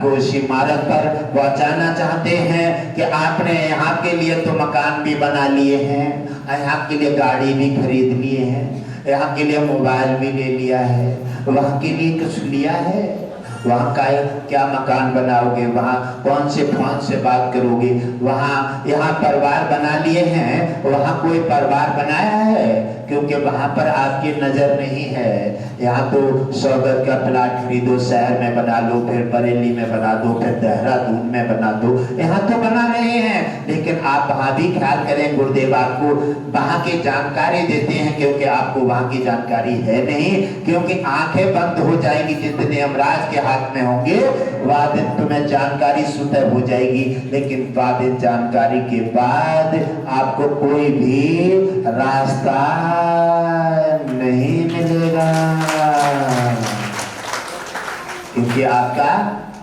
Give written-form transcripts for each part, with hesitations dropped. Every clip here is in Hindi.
उस इमारत पर पहुंचाना चाहते हैं कि आपने यहाँ के लिए तो मकान भी बना लिए हैं, यहाँ के लिए गाड़ी भी खरीद लिए हैं, यहाँ के लिए मोबाइल भी ले लिया है, वहाँ के लिए कुछ लिया है? वहाँ का क्या मकान बनाओगे? वहाँ कौन से फोन से बात करोगे? वहाँ यहाँ परिवार बना लिए हैं, वहाँ कोई परिवार बनाया है? क्योंकि वहाँ पर आपकी नजर नहीं है। यहाँ तो 100 गज का प्लाट खरीदो, शहर में बना लो, फिर बरेली में बना दो, फिर देहरादून में बना दो, यहाँ तो बना रहे हैं। लेकिन आप वहाँ भी ख्याल करें, गुरुदेव आपको वहाँ की जानकारी देते हैं, क्योंकि आपको वहाँ की जानकारी है नहीं, क्योंकि आंखें बंद हो जाएंगी जितने अमराज के हाथ में होंगे, वह दिन तुम्हें जानकारी सुतह हो जाएगी। लेकिन वह दिन जानकारी के बाद आपको कोई भी रास्ता नहीं मिलेगा, क्योंकि आपका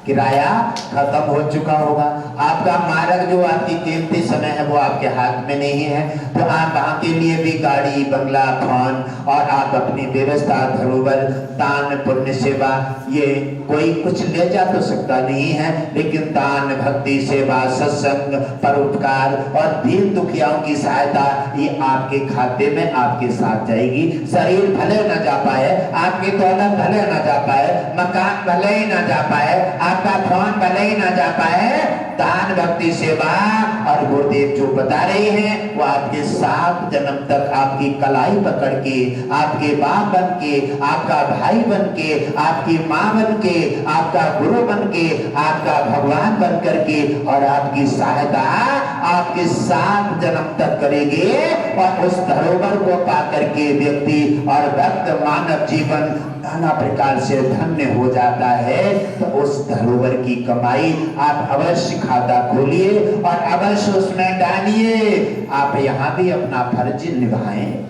किराया खत्म हो चुका होगा। आपका मार्ग जो आपकी कीमती समय है वो आपके हाथ में नहीं है। तो आप वहाँ के लिए भी गाड़ी, बंगला, फोन और आप अपनी व्यवस्था, धरोहर, दान, पुण्य, सेवा, ये कोई कुछ ले जा तो सकता नहीं है, लेकिन दान, भक्ति, सेवा, सत्संग, परोपकार और दीन दुखियाओं की सहायता ये आपके खाते में आपके साथ जाएगी। शरीर भले न जा पाए, आपकी दौलत भले न जा पाए, मकान भले ही न जा पाए, आपका फोन भले ही न जा पाए, दान, भक्ति, सेवा और गुरुदेव जो बता रहे हैं वो आपके 7 जन्म तक आपकी कलाई पकड़ के, आपके बाप बन के, आपका भाई बन के, आपकी माँ बन के, आपका गुरु बन के, आपका भगवान बन करके और आपकी सहायता आपके 7 जन्म तक करेंगे। और उस धरोहर को पा करके व्यक्ति और भक्त मानव जीवन नाना प्रकार से धन्य हो जाता है। तो उस धरोहर की कमाई आप अवश्य खाता खोलिए और अवश्य उसमें डालिए। आप यहाँ भी अपना फर्ज निभाएं।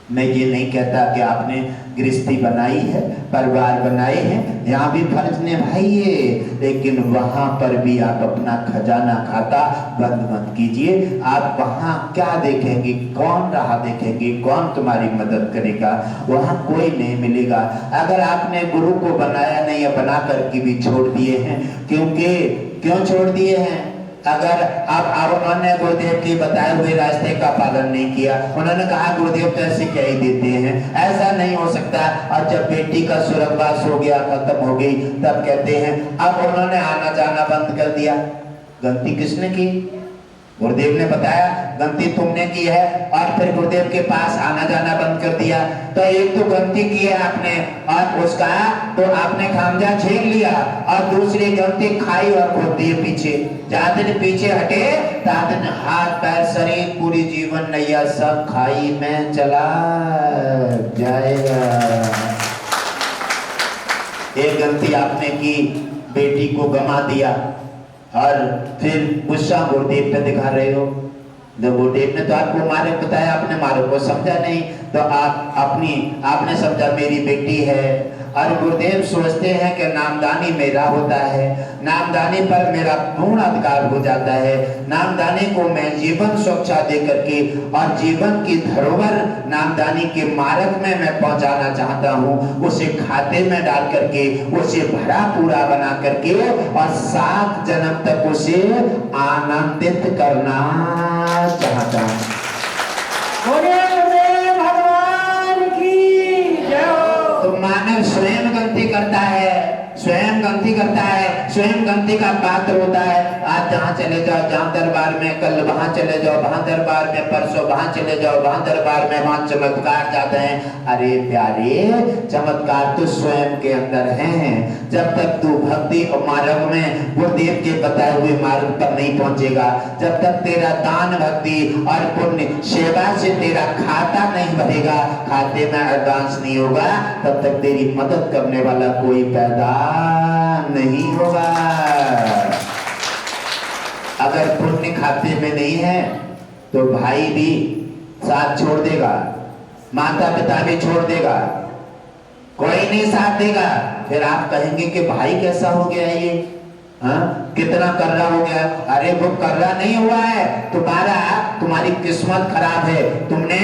मैं ये नहीं कहता कि आपने गृहस्थी बनाई है, परिवार बनाए हैं, यहाँ भी फर्ज निभाइए, लेकिन वहां पर भी आप अपना खजाना खाता बंद मत कीजिए। आप वहां क्या देखेंगे? कौन राह देखेंगे? कौन तुम्हारी मदद करेगा? वहां कोई नहीं मिलेगा। अगर आपने गुरु को बनाया नहीं या बना करके भी छोड़ दिए हैं, क्योंकि क्यों छोड़ दिए हैं? अगर आप उन्होंने गुरुदेव की बताए हुए रास्ते का पालन नहीं किया, उन्होंने कहा गुरुदेव तो ऐसे क्या ही देते हैं, ऐसा नहीं हो सकता। और जब बेटी का स्वर्गवास हो गया, खत्म हो गई, तब कहते हैं अब उन्होंने आना जाना बंद कर दिया। गलती किसने की? गुरुदेव ने बताया गलती तुमने की है, और फिर गुरुदेव के पास आना जाना बंद कर दिया। तो एक तो गलती की है आपने और उसका तो आपने खामजा झेल लिया, और दूसरी गलती खाई और खोद दिए पीछे। जहाँ दिन पीछे हटे तहाँ दिन हाथ पैर शरीर पूरी जीवन नैया सब खाई में चला जाएगा। एक गलती आपने की, बेटी को गंवा दिया और फिर गुस्सा गुरुदेव पे दिखा रहे हो। जब गुरुदेव ने तो आपको मार्ग बताया, आपने मार्ग को समझा नहीं, तो आपने समझा मेरी बेटी है। और गुरुदेव सोचते हैं कि नामदानी मेरा होता है, नामदानी पर मेरा पूर्ण अधिकार हो जाता है, नामदानी को मैं जीवन सुरक्षा दे करके और जीवन की धरोहर नामदानी के मार्ग में मैं पहुंचाना चाहता हूं, उसे खाते में डाल करके, उसे भरा पूरा बना करके और 7 जन्म तक उसे आनंदित करना चाहता हूं। तो मानव स्वयं गलती करता है, स्वयं गलती करता है, स्वयं गलती का पात्र होता है। आज जहाँ चले जाओ, जहाँ दरबार में, कल वहां चले जाओ, वहां दरबार में, परसों वहां चले जाओ, वहां दरबार में, वहां चमत्कार जाते हैं। अरे प्यारे, चमत्कार तो स्वयं के अंदर हैं। जब तक तू भक्ति और मार्ग में गुरुदेव के बताए हुए मार्ग पर नहीं पहुंचेगा, जब तक तेरा दान, भक्ति और पुण्य सेवा से तेरा खाता नहीं भरेगा, खाते में एडवांस नहीं होगा, तब तक तेरी मदद करने वाला कोई पैदा नहीं होगा। अगर पुण्य खाते में नहीं है तो भाई भी साथ छोड़ देगा, माता पिता भी छोड़ देगा, कोई नहीं साथ देगा। फिर आप कहेंगे कि भाई कैसा हो गया ये, हाँ, कितना कर्रा हो गया? अरे वो कर्रा नहीं हुआ है, तुम्हारी किस्मत खराब है, तुमने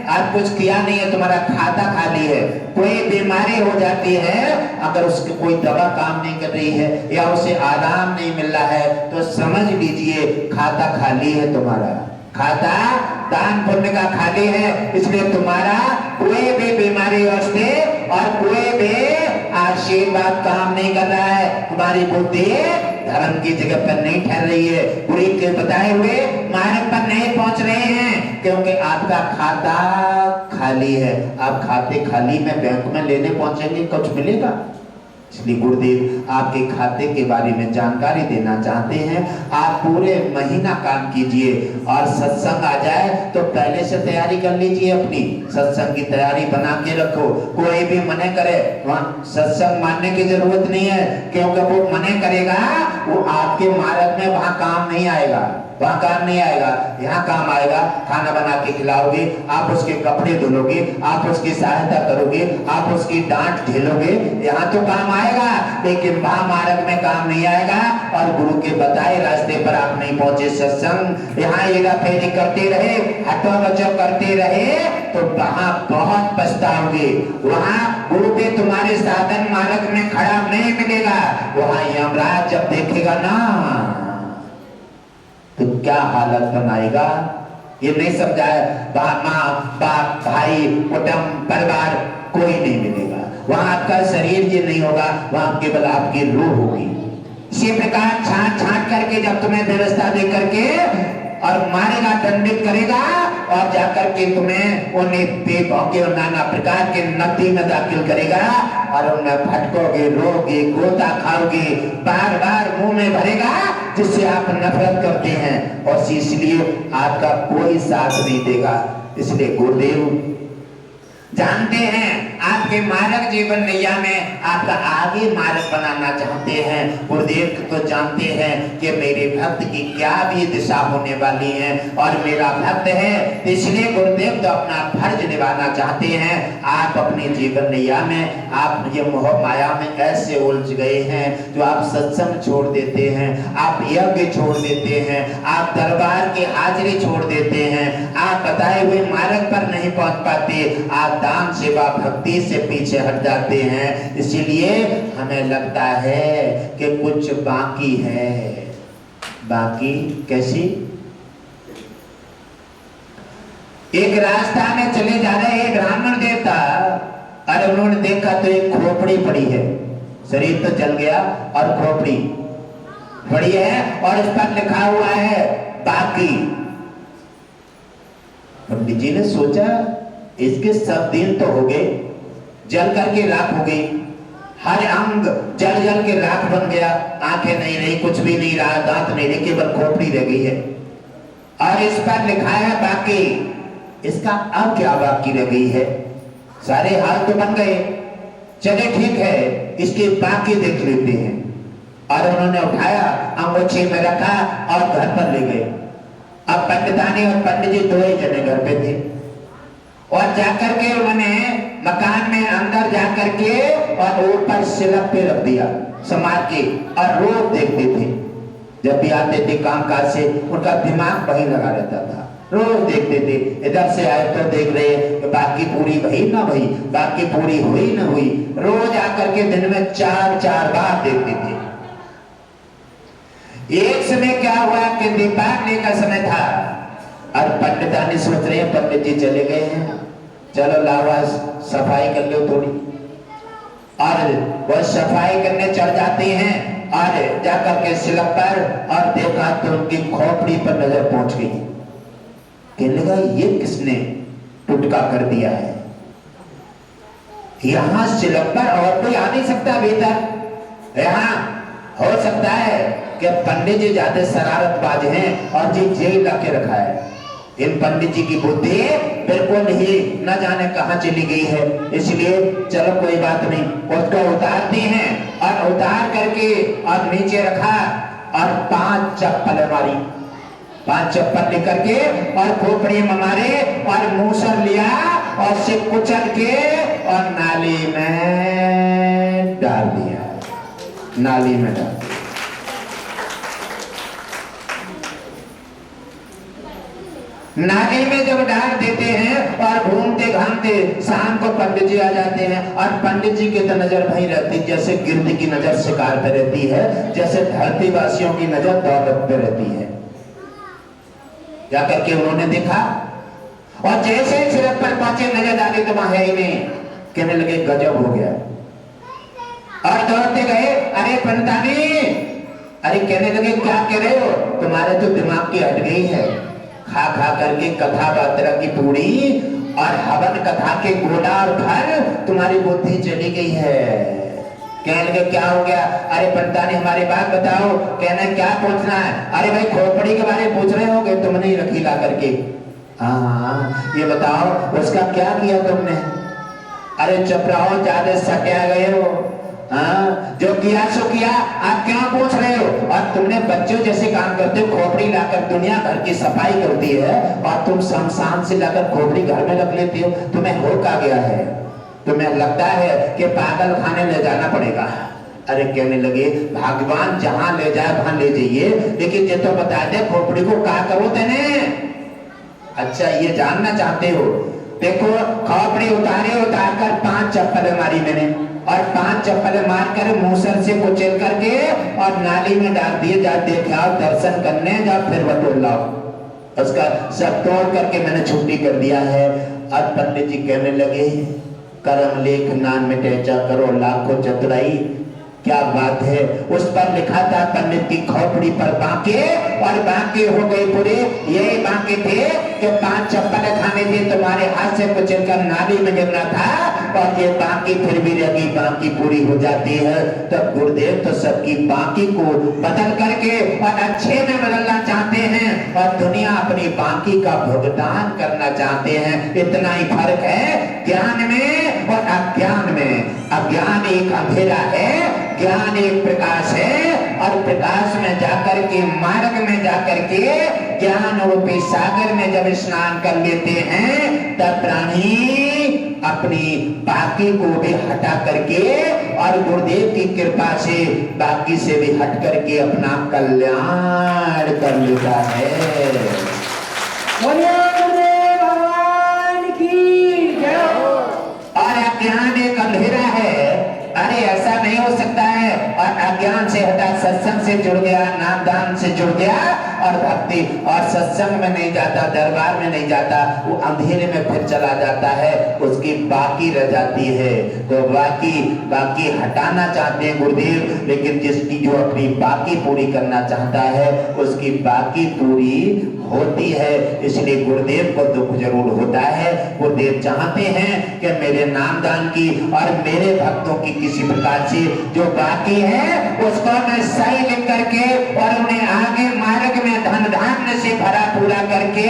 आज कुछ किया नहीं है, तुम्हारा खाता खाली है। कोई बीमारी हो जाती है, अगर उसकी कोई दवा काम नहीं कर रही है या उसे आराम नहीं मिल रहा है, तो समझ लीजिए खाता खाली है, तुम्हारा खाता दान पुण्य का खाली है। इसलिए तुम्हारा कोई भी बीमारी और कोई भी आशीर्वाद काम नहीं कर रहा है। तुम्हारी बुद्धि धर्म की जगह पर नहीं ठहर रही है, पूरी के बताए हुए मार्ग पर नहीं पहुंच रहे हैं, क्योंकि आपका खाता खाली है। आप खाते खाली में बैंक में लेने पहुंचेंगे, कुछ मिलेगा? इसलिए गुरुदेव आपके खाते के बारे में जानकारी देना चाहते हैं। आप पूरे महीना काम कीजिए और सत्संग आ जाए तो पहले से तैयारी कर लीजिए, अपनी सत्संग की तैयारी बना के रखो। कोई भी मने करे वहाँ सत्संग मानने की जरूरत नहीं है, क्योंकि वो मने करेगा वो आपके मार्ग में वहाँ काम नहीं आएगा, वहाँ काम नहीं आएगा। यहाँ काम आएगा, खाना बना के खिलाओगे, आप उसके कपड़े धुलोगे, आप उसकी सहायता करोगे, आप उसकी डांट झेलोगे, यहाँ तो काम आएगा, लेकिन वहाँ मार्ग में काम नहीं आएगा। और गुरु के बताए रास्ते पर आप नहीं पहुंचे सत्संग, यहाँ एरा फेरी करते रहे, हटो बचो करते रहे, तो वहाँ बहुत पछताओगे। वहाँ गुरु के तुम्हारे साधन मार्ग में खड़ा नहीं मिलेगा। वहाँ यमराज जब देखेगा ना तो क्या हालत बनाएगा, ये नहीं समझाया। माँ बाप भाई कुटुंब परिवार कोई नहीं मिलेगा, वहां आपका शरीर ये नहीं होगा, वहां केवल आपकी रूह होगी। इसी प्रकार छांट छांट करके जब तुम्हें व्यवस्था दे करके और मारेगा, दंडित करेगा, और जाकर के तुम्हें उन्हें बेभौके और नाना प्रकार के नदी में दाखिल करेगा, और उनमें भटकोगे, रोगे, गोता खाओगे, बार बार मुंह में भरेगा, जिससे आप नफरत करते हैं, और इसलिए आपका कोई साथ नहीं देगा। इसलिए गुरुदेव जानते हैं आपके मार्ग जीवन नैया में आपका आगे मार्ग बनाना चाहते हैं। गुरुदेव तो जानते हैं कि मेरे भक्त की क्या भी दिशा होने वाली है, और मेरा भक्त है, इसलिए गुरुदेव तो अपना फर्ज निभाना चाहते हैं। आप अपने जीवन नैया में आप ये मोह माया में ऐसे उलझ गए हैं, जो आप सत्संग छोड़ देते हैं, आप यज्ञ छोड़ देते हैं, आप दरबार की हाजिरी छोड़ देते हैं, आप बताए हुए मार्ग पर नहीं पहुंच पाते, आप दान सेवा भक्ति से पीछे हट जाते हैं। इसीलिए हमें लगता है कि कुछ बाकी है। बाकी कैसी? एक रास्ता में चले जा रहे हैं ब्राह्मण देवता, और उन्होंने देखा तो एक खोपड़ी पड़ी है, शरीर तो जल गया और खोपड़ी पड़ी है, और इस पर लिखा हुआ है बाकी। पंडित जी ने सोचा इसके सब दिन तो हो गए, जल करके राख हो गई, हर अंग जल जल के राख बन गया, आंखें नहीं रही, कुछ भी नहीं रहा, दांत नहीं रहे, केवल खोपड़ी रह गई है, और इस पर लिखा है बाकी। इसका अब क्या बाकी रह गई है? सारे हाल तो बन गए, चले ठीक है, इसके बाकी देख लेते हैं। और उन्होंने उठाया, अंगोछे में रखा और घर पर ले गए। अब पंडितानी और पंडित जी दो ही जने घर पे थे, और जाकर के उन्होंने मकान में अंदर जाकर के और ऊपर सिलक पे रख दिया समाज के, और रोज देखते थे। जब भी आते थे काम काज से, उनका दिमाग वहीं लगा रहता था, रोज देखते थे। इधर से आए तो देख रहे कि बाकी पूरी भई ना भई, बाकी पूरी हुई ना हुई, रोज आकर के दिन में 4-4 बार देखते थे। एक समय क्या हुआ कि दीपावली का समय था, और पंडितानी सोच रहे हैं पंडित जी चले गए हैं, चलो लावा सफाई कर लो थोड़ी, और वो सफाई करने चल जाते हैं, और जाकर के सिलक पर और देखा तो उनकी खोपड़ी पर नजर पहुंच गई। कहने लगा ये किसने टुटका कर दिया है? यहाँ सिलक पर और कोई आ नहीं सकता भीतर। यहाँ हो सकता है कि पंडित जी ज्यादा शरारतबाज हैं और जी जेल ला के रखा है। इन पंडित जी की बुद्धि बिल्कुल ही न जाने कहां चली गई है। इसलिए चलो कोई बात नहीं, उसको उतारते हैं, और उतार करके और नीचे रखा, और 5 चप्पल मारी, 5 चप्पल लेकर के और खोपड़ी में मारे, और मूसर लिया और से कुचल के और नाली में डाल दिया, नाली में डाल। नाली में जब डाल देते हैं और घूमते घामते शाम को पंडित जी आ जाते हैं और पंडित जी की तो नजर वही रहती जैसे गिरद की नजर शिकार पे रहती है, जैसे धरती वासियों की नजर दौलत पे रहती है। जाकर के उन्होंने देखा और जैसे ही सिरक पर पहुंचे नजर डाली तो वहां है ही नहीं। कहने लगे गजब हो गया और दौड़ते गए, अरे पंडितानी, अरे कहने लगे क्या कह रहे हो, तुम्हारे तो दिमाग की हट गई है, खा खा करके कथा बात्रा की पूरी और हवन कथा के गोला और फल तुम्हारी बुद्धि चली गई है। कहने लगे क्या हो गया, अरे पंडितानी हमारी बात बताओ। कहना क्या पूछना है, अरे भाई खोपड़ी के बारे में पूछ रहे होगे तुमने ही रखी ला करके। हाँ ये बताओ उसका क्या किया तुमने। अरे चुप रहो, ज्यादा सटिया गए हो। हाँ जो किया सो किया, आप क्यों पूछ रहे हो। और तुमने बच्चों जैसे काम करते हो, खोपड़ी लाकर दुनिया भर की सफाई करती है और तुम शमशान से लाकर खोपड़ी घर में रख लेती हो। तुम्हें हो क्या गया है, तुम्हें लगता है कि पागल खाने ले जाना पड़ेगा। अरे कहने लगे भगवान जहां ले जाए वहां ले जाइए, लेकिन ये तो बता दे खोपड़ी को क्या करो तेने। अच्छा ये जानना चाहते हो, देखो खोपड़ी उतार कर 5 चप्पल मारी मैंने और 5 चप्पल मारकर मूसर से कुचल करके और नाली में डाल दिए। जा देखे आओ, दर्शन करने जाओ, फिर बटोर लाओ। उसका सब तोड़ करके मैंने छुट्टी कर दिया है। और पंडित जी कहने लगे कर्म लेख नान में टेचा करो लाखों चतुराई। क्या बात है, उस पर लिखा था पंडित की खोपड़ी पर बांके और बांके हो गए पूरे। यही बांके थे कि 5 चप्पल खाने थे, तुम्हारे हाथ से कुचल कर नाली में गिरना था और ये बांकी फिर भी रही, बांकी पूरी हो जाती है। तब गुरुदेव तो सबकी बांकी को बदल करके और अच्छे में बदलना चाहते हैं और दुनिया अपनी बांकी का भुगतान करना चाहते हैं। इतना ही फर्क है ज्ञान में और अज्ञान में। अज्ञान एक अंधेरा है, ज्ञान एक प्रकाश है और प्रकाश में जाकर के मार्ग में जाकर के ज्ञान रूपी सागर में जब स्नान कर लेते हैं तब प्राणी अपनी बाकी को भी हटा करके और गुरुदेव की कृपा से बाकी से भी हट करके अपना कल्याण कर लेता है। भगवान की जय। और अज्ञान एक अंधेरा है, अरे ऐसा नहीं हो सकता है। और अज्ञान से हटा सत्संग से जुड़ गया, नाम दान से जुड़ गया और भक्ति और सत्संग में नहीं जाता, दरबार में नहीं जाता, वो अंधेरे में फिर चला जाता है, उसकी बाकी रह जाती है। तो बाकी हटाना चाहते हैं गुरुदेव, लेकिन जिसकी जो अपनी बाकी पूरी करना चाहता है उसकी बाकी पूरी होती है। इसलिए गुरुदेव को दुख जरूर होता है। गुरुदेव चाहते हैं कि मेरे नामदान की और मेरे भक्तों की किसी प्रकार से जो बाकी है उसको मैं सही लिख करके और उन्हें आगे मार्ग में धन धान्य से भरा पूरा करके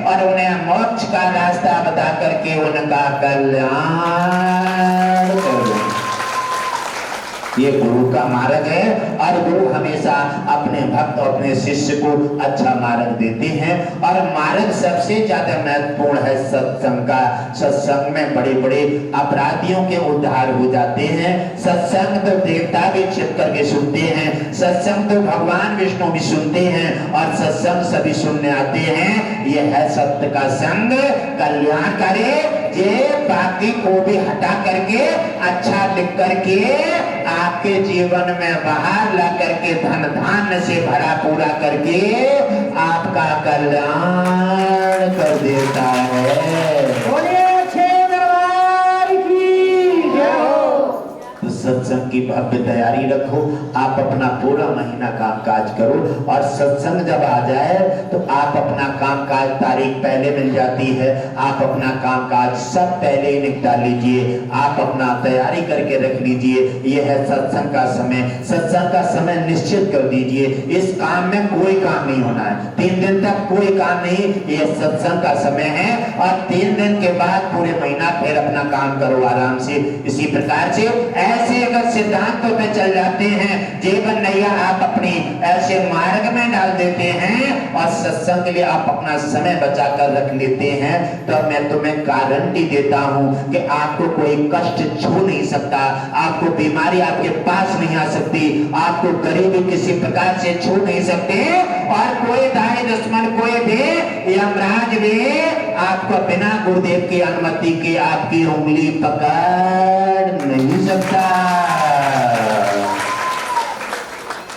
और उन्हें मोक्ष का रास्ता बता करके उनका कल्याण करूं। ये गुरु का मार्ग है और गुरु हमेशा अपने भक्त और अपने शिष्य को अच्छा मार्ग देते हैं। और मार्ग सबसे ज्यादा महत्वपूर्ण है सत्संग का। सत्संग में बड़े बड़े अपराधियों के उद्धार हो जाते हैं। सत्संग तो देवता भी छिप करके सुनते हैं, सत्संग तो भगवान विष्णु भी सुनते हैं और सत्संग सभी सुनने आते हैं। यह है सत्य का संग कल्याण करे। ये बाकी को भी हटा करके अच्छा लिख करके आपके जीवन में बाहर ला करके धन धान्य से भरा पूरा करके आपका कल्याण कर देता है। तो सत्संग की भव्य तैयारी रखो, आप अपना पूरा महीना काम काज करो और सत्संग जब आ जाए तो आप अपना काम काज तारीख पहले मिल जाती है, आप अपना काम काज सब पहले ही निपटा लीजिए, आप अपना तैयारी करके रख लीजिए। यह है सत्संग का समय। सत्संग का समय निश्चित कर दीजिए। इस काम में कोई काम नहीं होना है, 3 दिन तक कोई काम नहीं, यह सत्संग का समय है। और 3 दिन के बाद पूरे महीना फिर अपना काम करो आराम से। इसी प्रकार से ऐसे अगर सिद्धांतों पे चल जाते हैं, जीवन नैया आप अपना अपनी ऐसे मार्ग में डाल देते हैं और सत्संग के लिए आप अपना समय बचाकर रख लेते हैं, तो मैं तुम्हें गारंटी देता हूं कि आपको कोई कष्ट छू नहीं सकता, आपको बीमारी आपके पास नहीं आ सकती, आपको गरीबी किसी प्रकार से छू नहीं सकते, और कोई दाई दुश्मन कोई भी यमराज भी आपको बिना गुरुदेव की अनुमति के आपकी उंगली पकड़ नहीं सकता।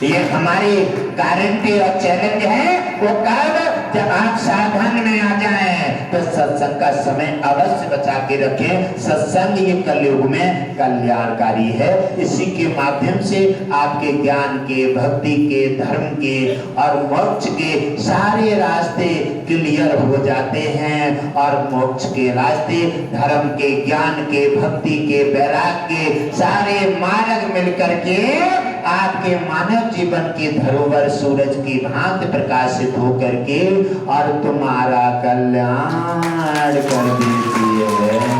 ये हमारी गारंटी और चैलेंज है। वो कब? जब आप साधन में आ जाएं तो सत्संग का समय अवश्य बचा के रखें। सत्संग ये कलयुग में कल्याणकारी है। इसी के माध्यम से आपके ज्ञान के, भक्ति के, धर्म के और मोक्ष के सारे रास्ते क्लियर हो जाते हैं, और मोक्ष के रास्ते, धर्म के, ज्ञान के, भक्ति के, वैराग्य के सारे मार्ग मिलकर के आपके मानव जीवन की धरोहर सूरज की भांति प्रकाशित होकर के और तुम्हारा कल्याण कर देती है।